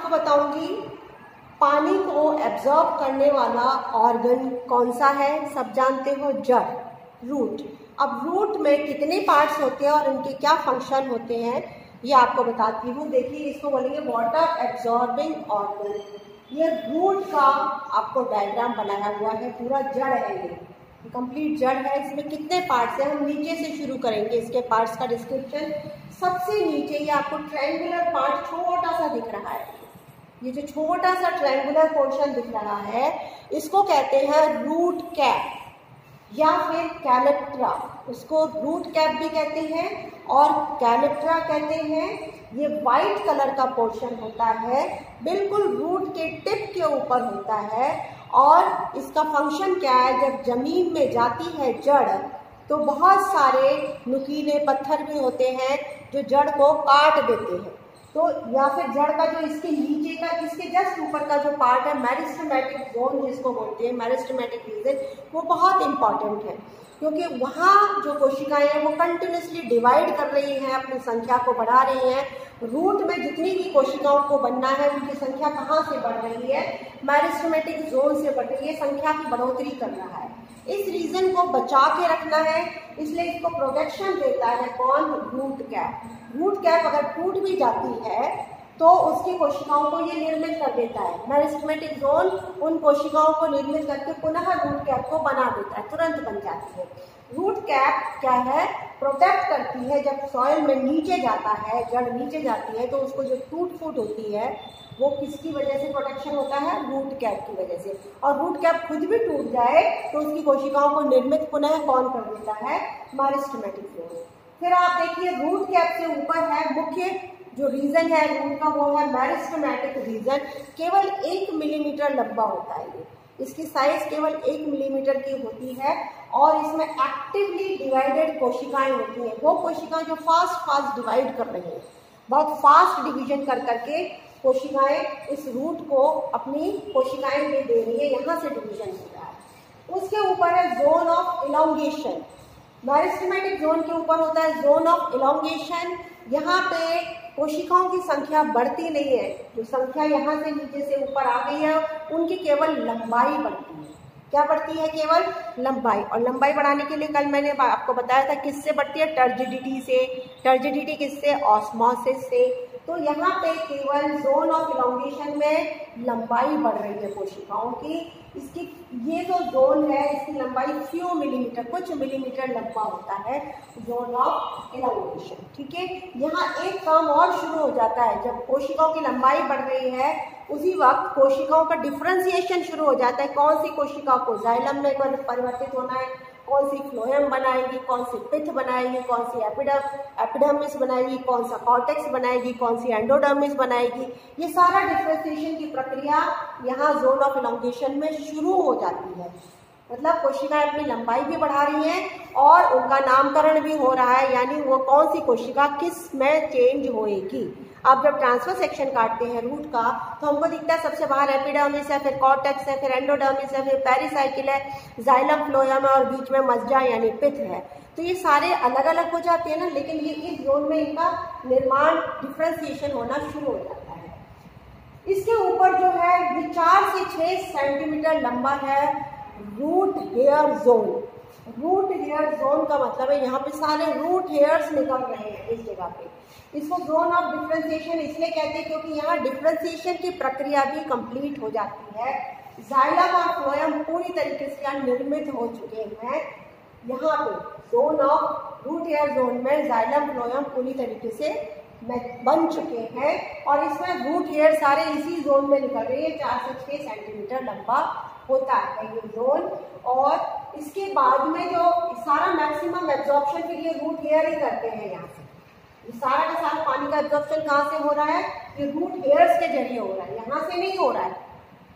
आपको बताऊंगी पानी को एब्जॉर्ब करने वाला ऑर्गन कौन सा है। सब जानते हो, जड़, रूट। अब रूट में कितने पार्ट्स होते हैं और उनके क्या फंक्शन होते हैं ये आपको बताती हूँ। देखिए, इसको बोलेंगे वाटर एब्जॉर्बिंग ऑर्गन। ये रूट का आपको डायग्राम बनाया हुआ है, पूरा जड़ है, ये कंप्लीट जड़ है। इसमें कितने पार्ट्स हैं, हम नीचे से शुरू करेंगे इसके पार्ट्स का डिस्क्रिप्शन। सबसे नीचे ये आपको ट्रायंगुलर पार्ट छोटा सा दिख रहा है। ये जो छोटा सा ट्रायंगुलर पोर्शन दिख रहा है इसको कहते हैं रूट कैप या फिर कैलिप्ट्रा। उसको रूट कैप भी कहते हैं और कैलिप्ट्रा कहते हैं। ये वाइट कलर का पोर्शन होता है, बिल्कुल रूट के टिप के ऊपर होता है। और इसका फंक्शन क्या है, जब जमीन में जाती है जड़ तो बहुत सारे नुकीले पत्थर भी होते हैं जो जड़ को काट देते हैं। तो या फिर जड़ का जो इसके नीचे का, इसके जस्ट ऊपर का जो पार्ट है, मेरिस्टेमेटिक जोन जिसको बोलते हैं, मेरिस्टेमेटिक रीजन, वो बहुत इंपॉर्टेंट है क्योंकि वहाँ जो कोशिकाएं हैं वो कंटिन्यूसली डिवाइड कर रही हैं, अपनी संख्या को बढ़ा रही हैं। रूट में जितनी भी कोशिकाओं को बनना है उनकी संख्या कहाँ से बढ़ रही है, मेरिस्टेमेटिक जोन से बढ़ रही है, संख्या की बढ़ोतरी कर रहा है। इस रीजन को बचा के रखना है, इसलिए इसको प्रोटेक्शन देता है कौन, रूट कैप। रूट कैप अगर टूट भी जाती है तो उसकी कोशिकाओं को ये निर्मित कर देता है। मेरिस्टेमेटिक जोन उन कोशिकाओं को निर्मित करके पुनः रूट कैप को बना देता है, तुरंत बन जाती है। रूट कैप क्या है, प्रोटेक्ट करती है। जब सॉइल में नीचे जाता है, जड़ नीचे जाती है तो उसको जो टूट फूट होती है वो किसकी वजह से प्रोटेक्शन होता है, रूट कैप की वजह से। और रूट कैप खुद भी टूट जाए तो उसकी कोशिकाओं को निर्मित पुनः कौन कर देता है, मेरिस्टेमेटिक जोन। फिर आप देखिए, रूट कैप से ऊपर है मुख्य जो रीजन है रूट का, वो है मेरिस्टेमेटिक रीजन। केवल 1 मिलीमीटर लंबा होता है ये, इसकी साइज केवल 1 मिलीमीटर की होती है और इसमें एक्टिवली डिवाइडेड कोशिकाएं होती हैं। वो कोशिकाएं जो फास्ट डिवाइड कर रही हैं, बहुत फास्ट डिवीजन कर करके कोशिकाएं इस रूट को अपनी कोशिकाएं में दे रही है, यहाँ से डिवीजन हो रहा है। उसके ऊपर है zone of elongation. Meristematic zone के ऊपर होता है जोन ऑफ इलोंगेशन। यहाँ पे कोशिकाओं की संख्या बढ़ती नहीं है, जो संख्या यहाँ से नीचे से ऊपर आ गई है उनकी केवल लंबाई बढ़ती है। क्या बढ़ती है, केवल लंबाई। और लंबाई बढ़ाने के लिए कल मैंने आपको बताया था किससे बढ़ती है, टर्जिडिटी से। टर्जिडिटी किससे, ऑस्मोसिस से। तो यहाँ पे केवल जोन ऑफ इलोंगेशन में लंबाई बढ़ रही है कोशिकाओं की। इसकी ये जो जोन है इसकी लंबाई फ्यू मिलीमीटर, कुछ मिलीमीटर लंबा होता है जोन ऑफ इलोंगेशन। ठीक है, यहाँ एक काम और शुरू हो जाता है। जब कोशिकाओं की लंबाई बढ़ रही है उसी वक्त कोशिकाओं का डिफ्रेंसिएशन शुरू हो जाता है। कौन सी कोशिका को जाइलम में परिवर्तित होना है, कौन सी फ्लोएम बनाएगी, कौन सी पिथ बनाएगी, कौन सी एपिडर्मिस बनाएगी, कौन सा कॉर्टेक्स बनाएगी, कौन सी एंडोडर्मिस बनाएगी। ये सारा डिफ्रेंसिएशन की प्रक्रिया यहाँ जोन ऑफ इलोंगेशन में शुरू हो जाती है। मतलब कोशिकाएं अपनी लंबाई भी बढ़ा रही हैं और उनका नामकरण भी हो रहा है, यानी वो कौन सी कोशिका किस में चेंज होएगी। आप जब ट्रांसफर सेक्शन काटते हैं रूट का तो हमको दिखता है सबसे बाहर एपिडर्मिस है, फिर कॉर्टेक्स है, फिर एंडोडर्मिस है, फिर पेरिसाइकिल है, जाइलम फ्लोएम है और बीच में मज्जा यानी पिथ है। तो ये सारे अलग अलग हो जाते हैं ना, लेकिन ये इस जोन में इनका निर्माण, डिफ्रेंसिएशन होना शुरू हो जाता है। इसके ऊपर जो है ये 4 से 6 सेंटीमीटर लंबा है root hair zone. Root hair zone का मतलब है यहाँ पे सारे रूट हेयर्स निकल रहे हैं इस जगह पे। इसको जोन ऑफ डिफ्रेंसिएशन इसलिए कहते हैं क्योंकि यहाँ डिफ्रेंसिएशन की प्रक्रिया भी कंप्लीट हो जाती है। जाइलम और फ्लोएम पूरी तरीके से निर्मित हो चुके हैं। यहाँ पे zone of root hair zone में जाइलम फ्लोएम पूरी तरीके से बन चुके हैं और इसमें रूट हेयर सारे इसी जोन में निकल रहे हैं। 4 से 6 सेंटीमीटर लंबा होता है ये जोन। और इसके बाद में जो सारा मैक्सिमम एब्जॉर्प्शन के लिए रूट हेयर ही करते हैं। यहाँ से ये सारा का सारा पानी का एब्जॉर्प्शन कहाँ से हो रहा है, ये रूट हेयर्स के जरिए हो रहा है, यहाँ से नहीं हो रहा है।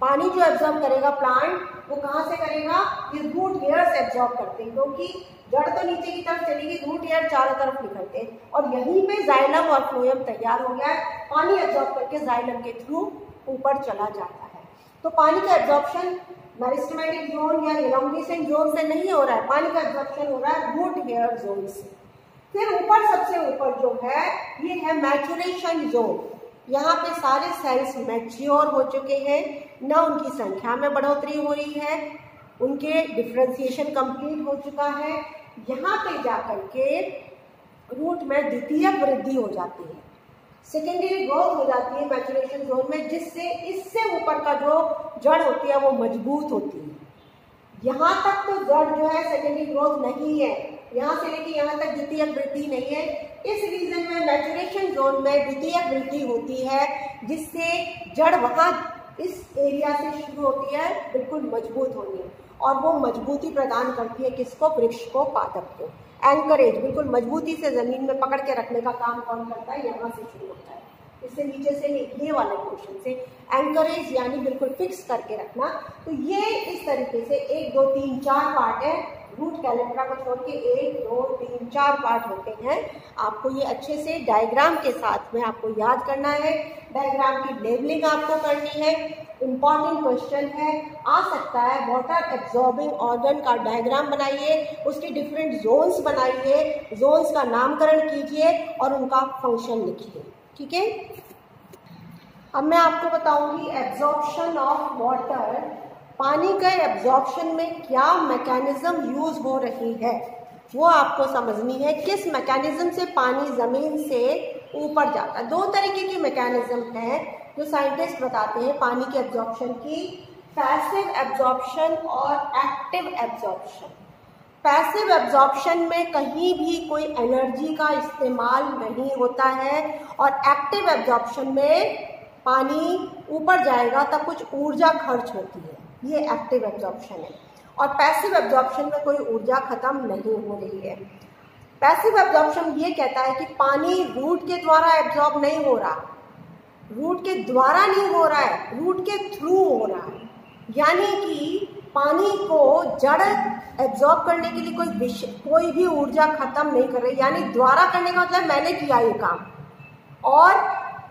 पानी जो एब्जॉर्ब करेगा प्लांट वो कहाँ से करेगा, ये रूट हेयर्स एब्जॉर्ब करते हैं क्योंकि जड़ तो नीचे की तरफ चलेगी, रूट हेयर चारों तरफ निकलते हैं और यहीं पे जाइलम और फ्लोएम तैयार हो गया है। पानी एब्जॉर्ब करके जाइलम के थ्रू ऊपर चला जाता है। तो पानी का एब्जॉर्प्शन मेरिस्टेमेटिक जोन या इलोंगेशन जोन से नहीं हो रहा है, पानी का एब्जॉर्प्शन हो रहा है रूट हेयर जोन से। फिर ऊपर सबसे ऊपर जो है ये है मैचुरेशन जोन। यहाँ पे सारे सेल्स मैच्योर हो चुके हैं, ना उनकी संख्या में बढ़ोतरी हो रही है, उनके डिफ्रेंसिएशन कंप्लीट हो चुका है। यहाँ पे जाकर के रूट में द्वितीयक वृद्धि हो जाती है, सेकेंडरी ग्रोथ हो जाती है मैचुरेशन जोन में, जिससे इससे ऊपर का जो जड़ होती है वो मजबूत होती है। यहाँ तक तो जड़ जो है सेकेंडरी ग्रोथ नहीं है, यहाँ से लेके यहाँ तक द्वितीयक वृद्धि नहीं है। इस रीजन में मैचुरेशन जोन में द्वितीयक वृद्धि होती है, जिससे जड़ वहाँ इस एरिया से शुरू होती है बिल्कुल मजबूत होनी, और वो मजबूती प्रदान करती है किसको? वृक्ष को, पादप को। एंकरेज, बिल्कुल मजबूती से जमीन में पकड़ के रखने का काम कौन करता है? यहाँ से शुरू होता है, इससे नीचे से नहीं, ये वाले पोर्शन से एंकरेज यानी बिल्कुल फिक्स करके रखना। तो ये इस तरीके से 1 2 3 4 पार्ट है, रूट कैलेंड्रा को छोड़ के 1 2 3 4 पार्ट होते हैं। आपको ये अच्छे से डायग्राम के साथ में आपको याद करना है, डायग्राम की लेबलिंग आपको करनी है। इम्पॉर्टेंट क्वेश्चन है, आ सकता है, वाटर एब्जॉर्बिंग ऑर्गन का डायग्राम बनाइए, उसके डिफरेंट जोन्स बनाइए, जोन्स का नामकरण कीजिए और उनका फंक्शन लिखिए। ठीक है, अब मैं आपको बताऊंगी एब्जॉर्प्शन ऑफ वाटर, पानी के एब्जॉर्प्शन में क्या मैकेनिज्म यूज हो रही है वो आपको समझनी है। किस मैकेनिज्म से पानी जमीन से ऊपर जाता है? 2 तरीके की मैकेनिज्म है जो साइंटिस्ट बताते हैं पानी के एब्जॉर्प्शन की, पैसिव एब्जॉर्प्शन और एक्टिव एब्जॉर्प्शन। पैसिव एब्जॉर्प्शन में कहीं भी कोई एनर्जी का इस्तेमाल नहीं होता है, और एक्टिव एब्जॉर्प्शन में पानी ऊपर जाएगा तब कुछ ऊर्जा खर्च होती है, ये एक्टिव एब्जॉर्प्शन है। और पैसिव एब्जॉर्प्शन में कोई ऊर्जा खत्म नहीं हो रही है। पैसिव एब्जॉर्प्शन ये कहता है कि पानी रूट के द्वारा एब्जॉर्ब नहीं हो रहा, रूट के द्वारा नहीं हो रहा है, रूट के थ्रू हो रहा है। यानी कि पानी को जड़ एब्जॉर्ब करने के लिए कोई भी ऊर्जा खत्म नहीं कर रही, यानी द्वारा करने का मतलब मैंने किया ये काम, और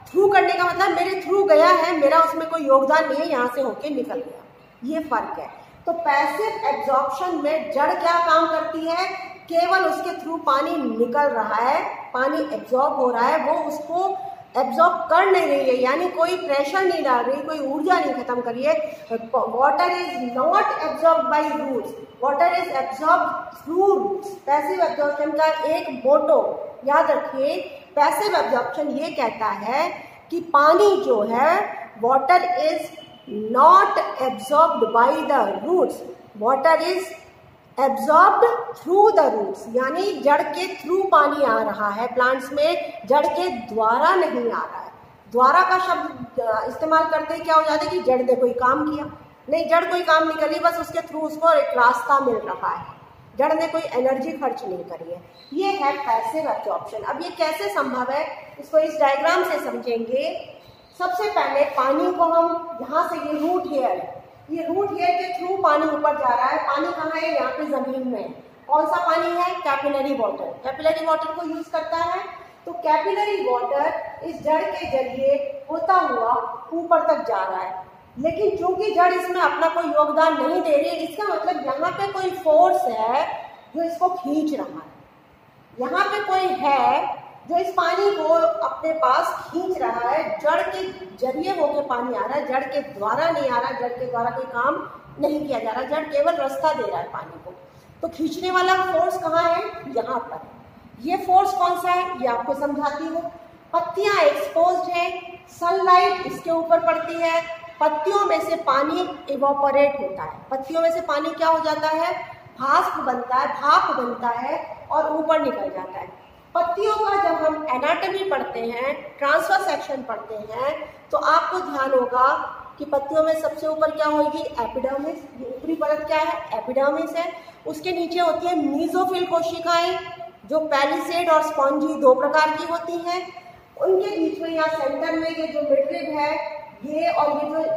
थ्रू करने का मतलब मेरे थ्रू गया है, मेरा उसमें कोई योगदान नहीं है, यहाँ से होके निकल गया, ये फर्क है। तो पैसिव एब्जॉर्प्शन में जड़ क्या काम करती है? केवल उसके थ्रू पानी निकल रहा है, पानी एब्जॉर्ब हो रहा है, वो उसको एब्जॉर्ब कर नहीं रही है, यानी कोई प्रेशर नहीं डाल रही, कोई ऊर्जा नहीं खत्म कर रही है। Water is not absorb by roots, water is absorb through roots. Passive absorption का एक मोटो याद रखिए, पैसिव एब्जॉर्प्शन ये कहता है कि पानी जो है, water is not absorbed by the roots, water is absorbed through the roots, यानी जड़ के थ्रू पानी आ रहा है प्लांट्स में, जड़ के द्वारा नहीं आ रहा है। द्वारा का शब्द इस्तेमाल करते ही क्या हो जाता है कि जड़ ने कोई काम किया, नहीं, जड़ कोई काम नहीं करी, बस उसके थ्रू उसको एक रास्ता मिल रहा है, जड़ ने कोई एनर्जी खर्च नहीं करी है। ये है पैसिव एब्जॉर्प्शन। अब ये कैसे संभव है, इसको इस डायग्राम से समझेंगे। सबसे पहले पानी को हम यहाँ से, ये रूट हेयर है, ये रूट हेयर के थ्रू पानी ऊपर जा रहा है। पानी कहाँ है? यहाँ पे जमीन में। कौन सा पानी है? Capillary water. कैपिलरी वाटर को यूज करता है, तो कैपिलरी वाटर इस जड़ के जरिए होता हुआ ऊपर तक जा रहा है। लेकिन चूंकि जड़ इसमें अपना कोई योगदान नहीं दे रही, इसका मतलब यहाँ पे कोई फोर्स है जो इसको खींच रहा है, यहाँ पे कोई है जो इस पानी को अपने पास खींच रहा है। जड़ के जरिए होकर पानी आ रहा है, जड़ के द्वारा नहीं आ रहा, जड़ के द्वारा कोई काम नहीं किया जा रहा, जड़ केवल रास्ता दे रहा है पानी को। तो खींचने वाला फोर्स कहाँ है? यहाँ पर। ये फोर्स कौन सा है ये आपको समझाती हूँ। पत्तियां एक्सपोज्ड है, सनलाइट इसके ऊपर पड़ती है, पत्तियों में से पानी इवोपरेट होता है। पत्तियों में से पानी क्या हो जाता है? भाप बनता है, भाप बनता है और ऊपर निकल जाता है। पत्तियों का जब हम एनाटॉमी पढ़ते हैं, ट्रांसफर सेक्शन पढ़ते हैं, तो आपको ध्यान होगा कि पत्तियों में सबसे ऊपर क्या होगी? एपिडर्मिस। ये ऊपरी परत क्या है? एपिडर्मिस है। उसके नीचे होती है मीजोफिल कोशिकाएं, जो पैलिसेड और स्पॉन्जी 2 प्रकार की होती हैं। उनके बीच में यहाँ सेंटर में ये जो मिडरिब है, ये और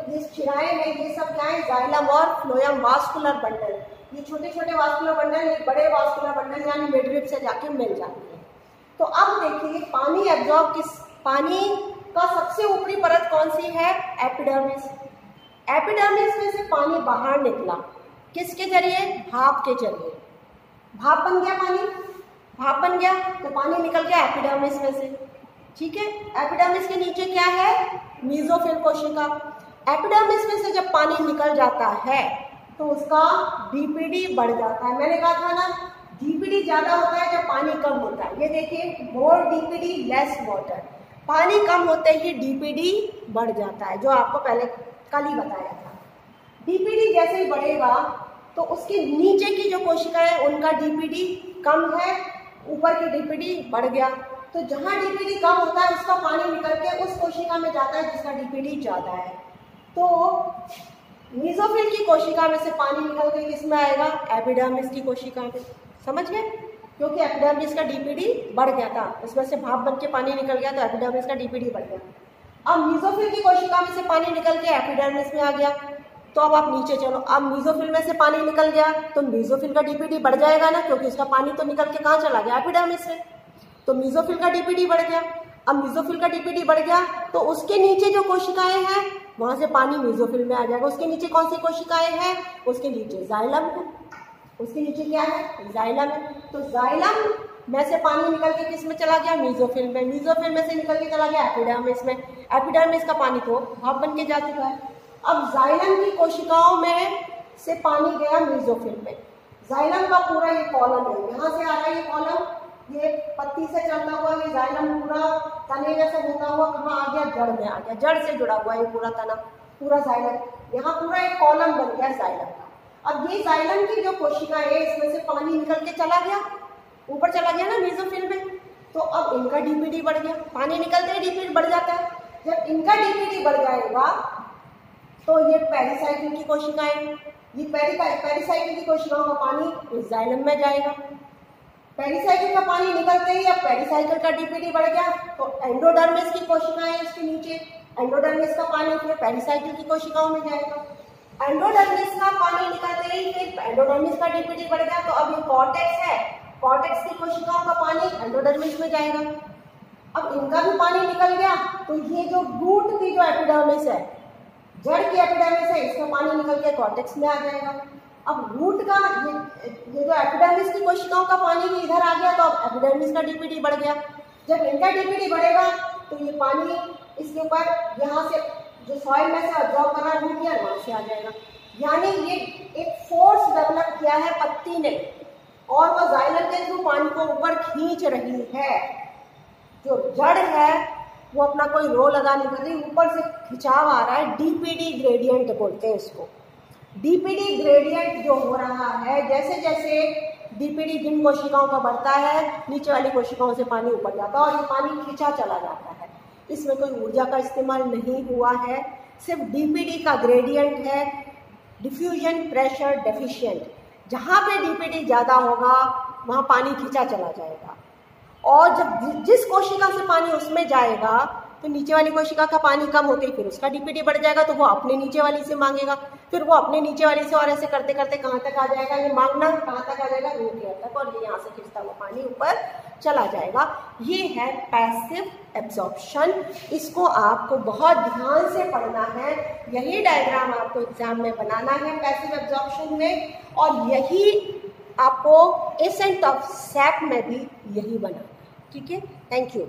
ये शिराएं हैं, ये सब क्या है? जाइलम और फ्लोएम वास्कुलर बंडल। ये छोटे छोटे वास्कुलर बंडल, ये बड़े वास्कुलर बंडल यानी मिडरिब से जाके मिल जाती है। तो अब देखिए पानी एब्जॉर्ब पानी का सबसे ऊपरी परत कौन सी है? एपिडर्मिस। एपिडर्मिस में से पानी बाहर निकला, किसके जरिए? भाप के जरिए। भाप बन गया पानी, भाप बन गया तो पानी निकल गया एपिडर्मिस में से। ठीक है। एपिडर्मिस के नीचे क्या है? मेसोफिल कोशिका। एपिडर्मिस में से जब पानी निकल जाता है तो उसका डीपीडी बढ़ जाता है। मैंने कहा था ना, डीपीडी ज्यादा होता है जब पानी कम होता है। ये देखिए, मोर डीपीडी लेस वाटर। पानी कम होते ही डीपीडी बढ़ जाता है, जो आपको पहले कल ही बताया था। डीपीडी जैसे ही बढ़ेगा तो उसके नीचे की जो कोशिकाएं हैं उनका डीपीडी कम है, ऊपर की डीपीडी बढ़ गया। तो जहां डीपीडी कम होता है उसका पानी निकल के उस कोशिका में जाता है जिसका डीपीडी ज्यादा है। तो मेसोफिल की कोशिका में से पानी निकल के किसमें आएगा? एपिडर्मिस की कोशिका में। समझ गए? क्योंकि एपिडर्मिस का डीपीडी बढ़ गया था, उसमें से भाप बन के पानी निकल गया तो एपिडर्मिस का डीपीडी बढ़ गया। अब मेसोफिल की कोशिका में से पानी निकल के एपिडर्मिस में आ गया। तो अब आप नीचे चलो, अब मेसोफिल में से पानी निकल गया तो मेसोफिल का डीपीडी बढ़ जाएगा ना, क्योंकि उसका पानी तो निकल के कहाँ चला गया? एपिडर्मिस से। तो मेसोफिल का डीपीडी बढ़ गया। अब मेसोफिल का डीपीडी बढ़ गया तो उसके नीचे जो कोशिकाएं हैं वहां से पानी मेसोफिल में आ जाएगा। उसके नीचे कौन सी कोशिकाएं हैं? उसके नीचे जाइलम है। उसके नीचे क्या है? जाइलम है। तो जाइलम में से पानी निकल के किस में चला गया? मेसोफिल में। मेसोफिल में से निकल के चला गया एपिडर्मिस में। एपिडर्मिस का पानी तो भाप बन के जा चुका है। अब जाइलम की कोशिकाओं में से पानी गया मेसोफिल में। जाइलम का पूरा ये कॉलम है, यहाँ से आ रहा है ये कॉलम, ये पत्ती से चलता हुआ ये जाइलम पूरा तने जैसे होता हुआ कहाँ आ गया? जड़ में आ गया। जड़ से जुड़ा हुआ ये पूरा तना, पूरा जाइलम, यहाँ पूरा एक कॉलम बन गया जाइलम का। अब ये जाइलम की जो कोशिका है इसमें से पानी निकल के चला गया, ऊपर चला गया ना मेसोफिल में। तो अब इनका डीपीडी बढ़ गया, पानी निकलते ही डीपीडी बढ़ जाता है। जब इनका डीपीडी बढ़ जाएगा तो ये पेरिसाइकिल की कोशिकाएं, ये पेरिसाइकिल की कोशिकाओं का पानी इस जाइलम में जाएगा। पेरिसाइकिल का पानी निकलते ही अब पेरिसाइकिल का डीपीडी बढ़ गया तो एंडोडर्मिस की कोशिकाएं इसके नीचे, एंडोडर्मिस का पानी फिर पेरिसाइकिल की कोशिकाओं में जाएगा। एंडोडर्मिस का पानी निकलते ही फिर एंडोडर्मिस का डीपीडी बढ़ गया तो अब ये कॉर्टेक्स है, कॉर्टेक्स की कोशिकाओं का पानी एंडोडर्मिस में जाएगा। अब इनका भी पानी निकल गया तो ये जो रूट की जो एपिडर्मिस है, जड़ की एपिडर्मिस है, इसका पानी निकल के कॉर्टेक्स में आ जाएगा। अब रूट का ये जो एपिडर्मिस की कोशिकाओं का पानी भी इधर आ गया तो अब एपिडर्मिस का डीपीडी बढ़ गया। जब इनका डीपीडी बढ़ेगा तो ये पानी इसके ऊपर यहाँ से जो सॉइल में से ऑब्जॉर्व कर रहा है रूट या वहां से आ जाएगा। यानी ये एक फोर्स डेवलप किया है पत्ती ने और वो जाइलम के थ्रू पानी को ऊपर खींच रही है। जो जड़ है वो अपना कोई रो लगा नहीं कर रही, ऊपर से खिंचाव आ रहा है। डीपीडी ग्रेडियंट बोलते हैं इसको। डीपीडी ग्रेडियंट जो हो रहा है, जैसे जैसे डीपीडी जिन कोशिकाओं का बढ़ता है नीचे वाली कोशिकाओं से पानी ऊपर जाता है और ये पानी खींचा चला जाता है। इसमें कोई ऊर्जा का इस्तेमाल नहीं हुआ है, सिर्फ डीपीडी का ग्रेडियंट है। डिफ्यूजन प्रेशर डेफिशिएंट, जहाँ पे डीपीडी ज़्यादा होगा वहाँ पानी खींचा चला जाएगा और जब जिस कोशिका से पानी उसमें जाएगा तो नीचे वाली कोशिका का पानी कम होते ही फिर उसका डीपीडी बढ़ जाएगा तो वो अपने नीचे वाली से मांगेगा, फिर वो अपने नीचे वाली से और ऐसे करते करते कहाँ तक आ जाएगा? ये मांगना कहाँ तक आ जाएगा? रूट लेयर तक, और ये यहाँ से खिंचता हुआ पानी ऊपर चला जाएगा। ये है पैसिव एब्जॉर्प्शन। इसको आपको बहुत ध्यान से पढ़ना है। यही डायग्राम आपको एग्जाम में बनाना है पैसिव एब्जॉर्प्शन में, और यही आपको एसेंट ऑफ सैप में भी यही बनाना है। ठीक है, थैंक यू।